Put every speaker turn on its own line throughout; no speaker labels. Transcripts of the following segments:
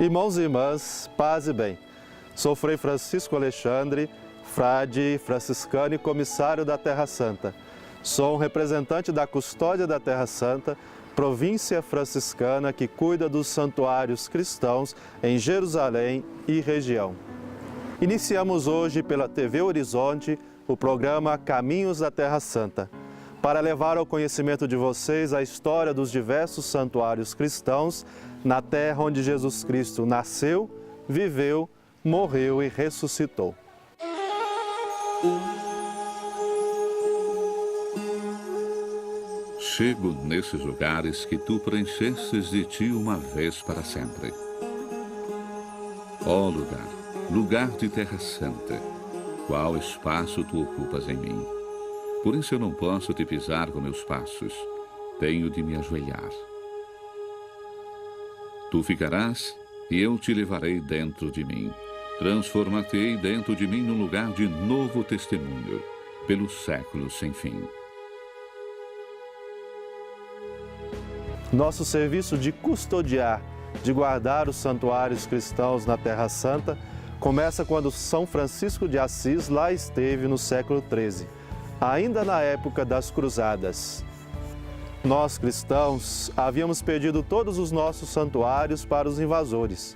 Irmãos e irmãs, paz e bem. Sou Frei Francisco Alexandre, frade franciscano e comissário da Terra Santa. Sou um representante da Custódia da Terra Santa, província franciscana que cuida dos santuários cristãos em Jerusalém e região. Iniciamos hoje pela TV Horizonte o programa Caminhos da Terra Santa, para levar ao conhecimento de vocês a história dos diversos santuários cristãos na terra onde Jesus Cristo nasceu, viveu, morreu e ressuscitou.
Chego nesses lugares que tu preenchestes de ti uma vez para sempre. Ó lugar, lugar de terra santa, qual espaço tu ocupas em mim. Por isso eu não posso te pisar com meus passos, tenho de me ajoelhar. Tu ficarás e eu te levarei dentro de mim. Transformar-te-ei dentro de mim num lugar de novo testemunho, pelos séculos sem fim.
Nosso serviço de custodiar, de guardar os santuários cristãos na Terra Santa, começa quando São Francisco de Assis lá esteve no século XIII, ainda na época das Cruzadas. Nós, cristãos, havíamos perdido todos os nossos santuários para os invasores.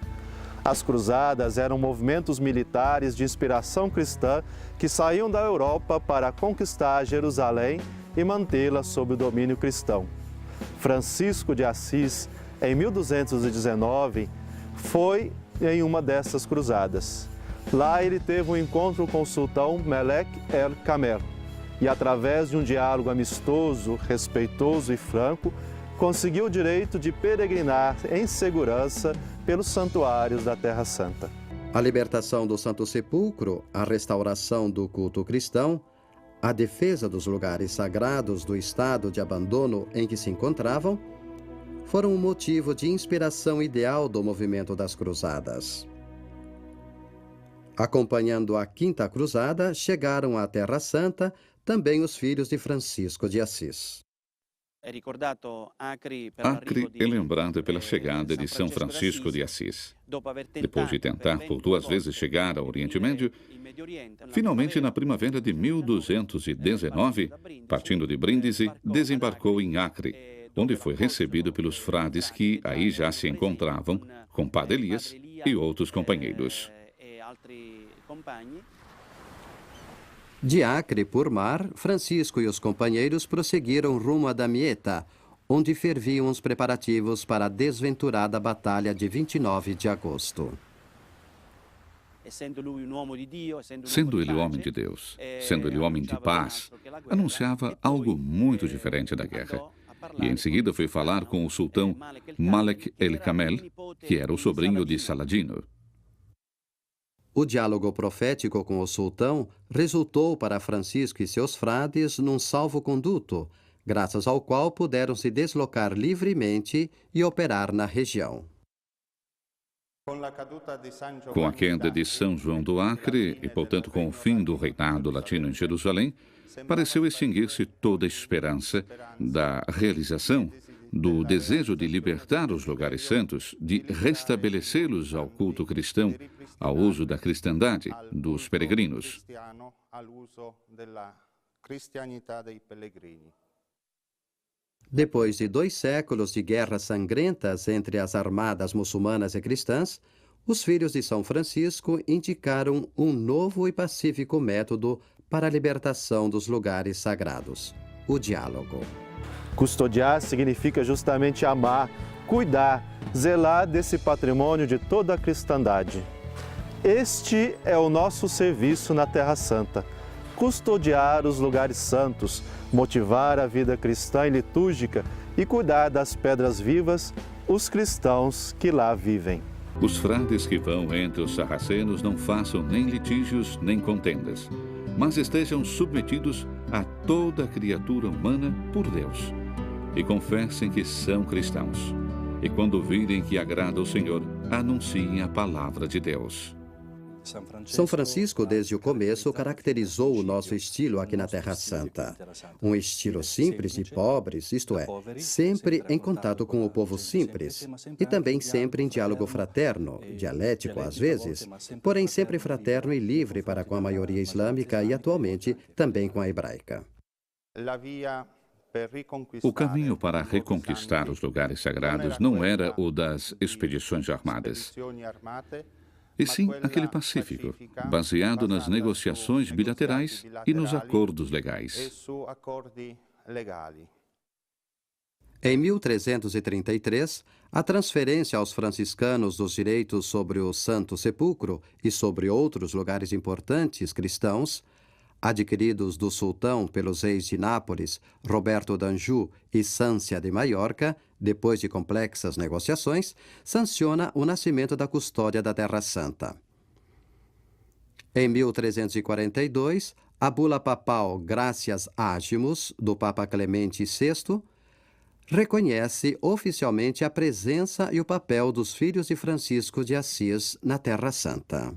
As cruzadas eram movimentos militares de inspiração cristã que saíam da Europa para conquistar Jerusalém e mantê-la sob o domínio cristão. Francisco de Assis, em 1219, foi em uma dessas cruzadas. Lá ele teve um encontro com o sultão Melek el-Kamel e, através de um diálogo amistoso, respeitoso e franco, conseguiu o direito de peregrinar em segurança pelos santuários da Terra Santa.
A libertação do Santo Sepulcro, a restauração do culto cristão, a defesa dos lugares sagrados do estado de abandono em que se encontravam, foram um motivo de inspiração ideal do movimento das Cruzadas. Acompanhando a Quinta Cruzada, chegaram à Terra Santa também os filhos de Francisco de Assis.
Acre é lembrada pela chegada de São Francisco de Assis. Depois de tentar por 2 vezes chegar ao Oriente Médio, finalmente na primavera de 1219, partindo de Brindisi, desembarcou em Acre, onde foi recebido pelos frades que aí já se encontravam, com Padre Elias e outros companheiros.
De Acre por mar, Francisco e os companheiros prosseguiram rumo a Damieta, onde ferviam os preparativos para a desventurada batalha de 29 de agosto.
Sendo ele homem de Deus, sendo ele homem de paz, anunciava algo muito diferente da guerra. E em seguida foi falar com o sultão Malek el-Kamel, que era o sobrinho de Saladino.
O diálogo profético com o sultão resultou para Francisco e seus frades num salvo-conduto, graças ao qual puderam se deslocar livremente e operar na região.
Com a queda de São João do Acre, e portanto com o fim do reinado latino em Jerusalém, pareceu extinguir-se toda a esperança da realização do desejo de libertar os lugares santos, de restabelecê-los ao culto cristão, ao uso da cristandade, dos peregrinos.
Depois de 2 séculos de guerras sangrentas entre as armadas muçulmanas e cristãs, os filhos de São Francisco indicaram um novo e pacífico método para a libertação dos lugares sagrados: o diálogo.
Custodiar significa justamente amar, cuidar, zelar desse patrimônio de toda a cristandade. Este é o nosso serviço na Terra Santa: custodiar os lugares santos, motivar a vida cristã e litúrgica e cuidar das pedras vivas, os cristãos que lá vivem.
Os frades que vão entre os sarracenos não façam nem litígios nem contendas, mas estejam submetidos a toda criatura humana por Deus, e confessem que são cristãos. E quando virem que agrada ao Senhor, anunciem a palavra de Deus.
São Francisco, desde o começo, caracterizou o nosso estilo aqui na Terra Santa. Um estilo simples e pobres, isto é, sempre em contato com o povo simples, e também sempre em diálogo fraterno, dialético às vezes, porém sempre fraterno e livre para com a maioria islâmica e atualmente também com a hebraica.
O caminho para reconquistar os lugares sagrados não era o das expedições armadas, e sim aquele pacífico, baseado nas negociações bilaterais e nos acordos legais.
Em 1333, a transferência aos franciscanos dos direitos sobre o Santo Sepulcro e sobre outros lugares importantes cristãos, adquiridos do sultão pelos reis de Nápoles, Roberto d'Anjou e Sância de Maiorca, depois de complexas negociações, sanciona o nascimento da custódia da Terra Santa. Em 1342, a bula papal Gratias Agimus, do Papa Clemente VI, reconhece oficialmente a presença e o papel dos filhos de Francisco de Assis na Terra Santa.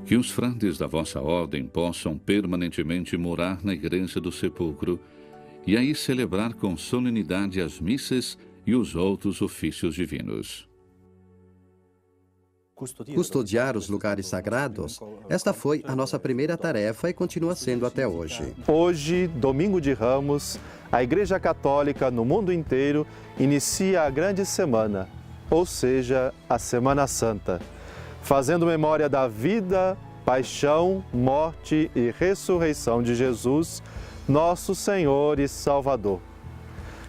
Que os frades da vossa ordem possam permanentemente morar na Igreja do Sepulcro e aí celebrar com solenidade as missas e os outros ofícios divinos.
Custodiar os lugares sagrados, esta foi a nossa primeira tarefa e continua sendo até hoje.
Hoje, domingo de Ramos, a Igreja Católica no mundo inteiro inicia a grande semana, ou seja, a Semana Santa, fazendo memória da vida, paixão, morte e ressurreição de Jesus, nosso Senhor e Salvador.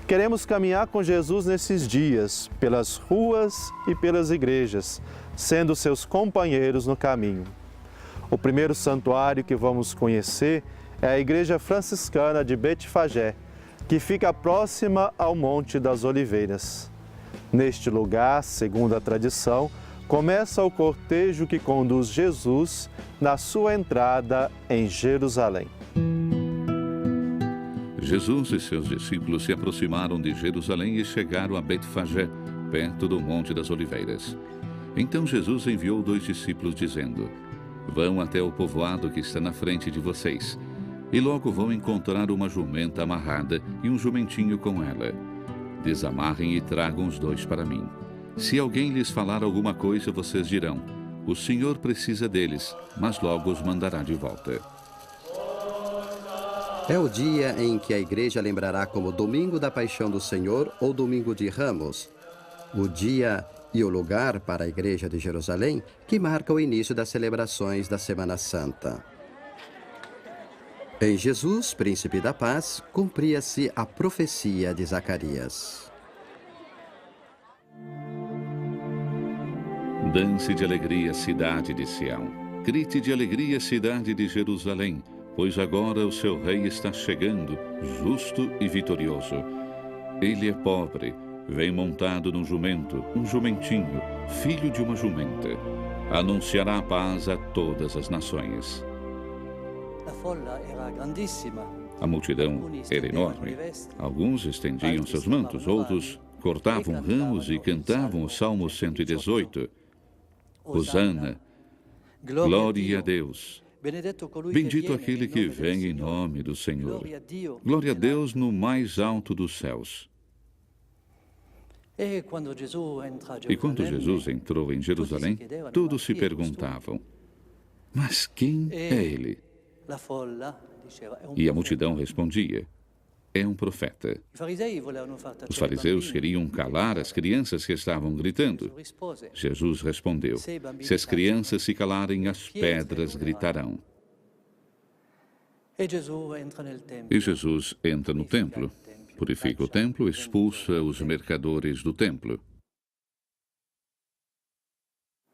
Queremos caminhar com Jesus nesses dias, pelas ruas e pelas igrejas, sendo seus companheiros no caminho. O primeiro santuário que vamos conhecer é a Igreja Franciscana de Betfagé, que fica próxima ao Monte das Oliveiras. Neste lugar, segundo a tradição, começa o cortejo que conduz Jesus na sua entrada em Jerusalém.
Jesus e seus discípulos se aproximaram de Jerusalém e chegaram a Betfagé, perto do Monte das Oliveiras. Então Jesus enviou 2 discípulos, dizendo: Vão até o povoado que está na frente de vocês, e logo vão encontrar uma jumenta amarrada e um jumentinho com ela. Desamarrem e tragam os 2 para mim. Se alguém lhes falar alguma coisa, vocês dirão: O Senhor precisa deles, mas logo os mandará de volta.
É o dia em que a Igreja lembrará como Domingo da Paixão do Senhor ou Domingo de Ramos, o dia e o lugar para a Igreja de Jerusalém que marca o início das celebrações da Semana Santa. Em Jesus, Príncipe da Paz, cumpria-se a profecia de Zacarias.
Dance de alegria, cidade de Sião. Grite de alegria, cidade de Jerusalém, pois agora o seu rei está chegando, justo e vitorioso. Ele é pobre, vem montado num jumento, um jumentinho, filho de uma jumenta. Anunciará a paz a todas as nações. A multidão era enorme. Alguns estendiam seus mantos, outros cortavam ramos e cantavam o Salmo 118. Hosana, glória a Deus. Bendito aquele que vem em nome do Senhor. Glória a Deus no mais alto dos céus. E quando Jesus entrou em Jerusalém, todos se perguntavam: Mas quem é ele? E a multidão respondia: É um profeta. Os fariseus queriam calar as crianças que estavam gritando. Jesus respondeu: Se as crianças se calarem, as pedras gritarão. E Jesus entra no templo, purifica o templo, expulsa os mercadores do templo.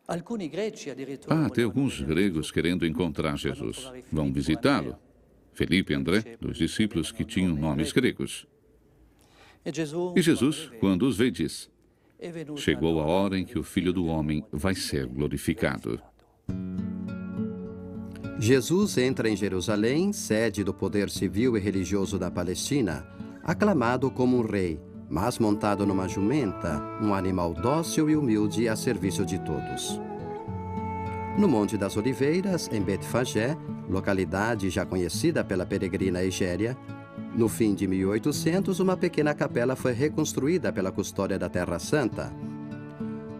Há até alguns gregos querendo encontrar Jesus. Vão visitá-lo. Felipe e André, 2 discípulos que tinham nomes gregos. E Jesus, quando os vê, diz: Chegou a hora em que o Filho do Homem vai ser glorificado.
Jesus entra em Jerusalém, sede do poder civil e religioso da Palestina, aclamado como um rei, mas montado numa jumenta, um animal dócil e humilde a serviço de todos. No Monte das Oliveiras, em Betfagé, localidade já conhecida pela peregrina Egéria, no fim de 1800, uma pequena capela foi reconstruída pela Custódia da Terra Santa,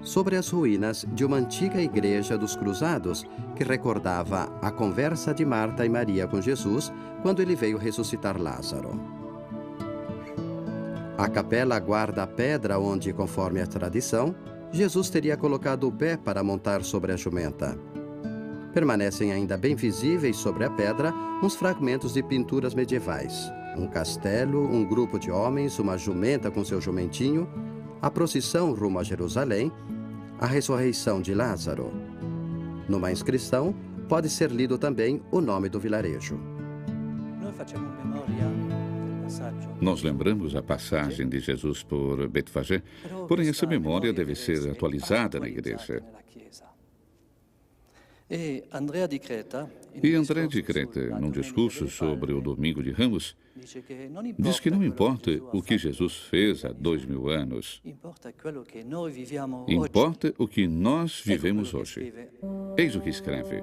sobre as ruínas de uma antiga igreja dos Cruzados, que recordava a conversa de Marta e Maria com Jesus quando ele veio ressuscitar Lázaro. A capela guarda a pedra onde, conforme a tradição, Jesus teria colocado o pé para montar sobre a jumenta. Permanecem ainda bem visíveis sobre a pedra uns fragmentos de pinturas medievais. Um castelo, um grupo de homens, uma jumenta com seu jumentinho, a procissão rumo a Jerusalém, a ressurreição de Lázaro. Numa inscrição, pode ser lido também o nome do vilarejo.
Nós lembramos a passagem de Jesus por Betfagé, porém essa memória deve ser atualizada na igreja. E André de Creta, num discurso sobre o Domingo de Ramos, diz que não importa o que Jesus fez há 2000 anos, importa o que nós vivemos hoje. Eis o que escreve: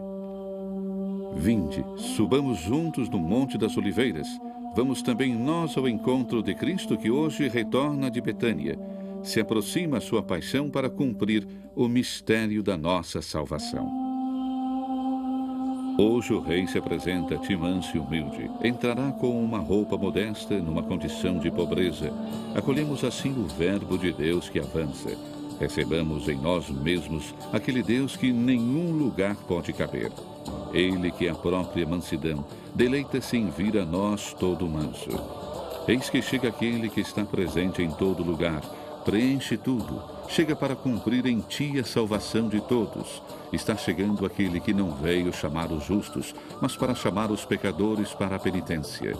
Vinde, subamos juntos no Monte das Oliveiras. Vamos também nós ao encontro de Cristo, que hoje retorna de Betânia. Se aproxima a sua paixão para cumprir o mistério da nossa salvação. Hoje o rei se apresenta a ti manso e humilde. Entrará com uma roupa modesta, numa condição de pobreza. Acolhemos assim o verbo de Deus que avança. Recebamos em nós mesmos aquele Deus que nenhum lugar pode caber. Ele que é a própria mansidão, deleita-se em vir a nós todo manso. Eis que chega aquele que está presente em todo lugar, preenche tudo, chega para cumprir em ti a salvação de todos. Está chegando aquele que não veio chamar os justos, mas para chamar os pecadores para a penitência.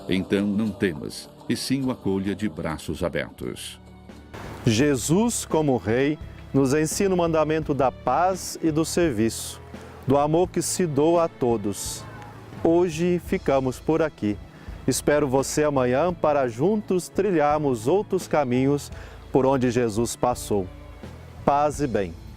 Então não temas, e sim o acolha de braços abertos.
Jesus, como Rei, nos ensina o mandamento da paz e do serviço, do amor que se doa a todos. Hoje ficamos por aqui. Espero você amanhã para juntos trilharmos outros caminhos por onde Jesus passou. Paz e bem.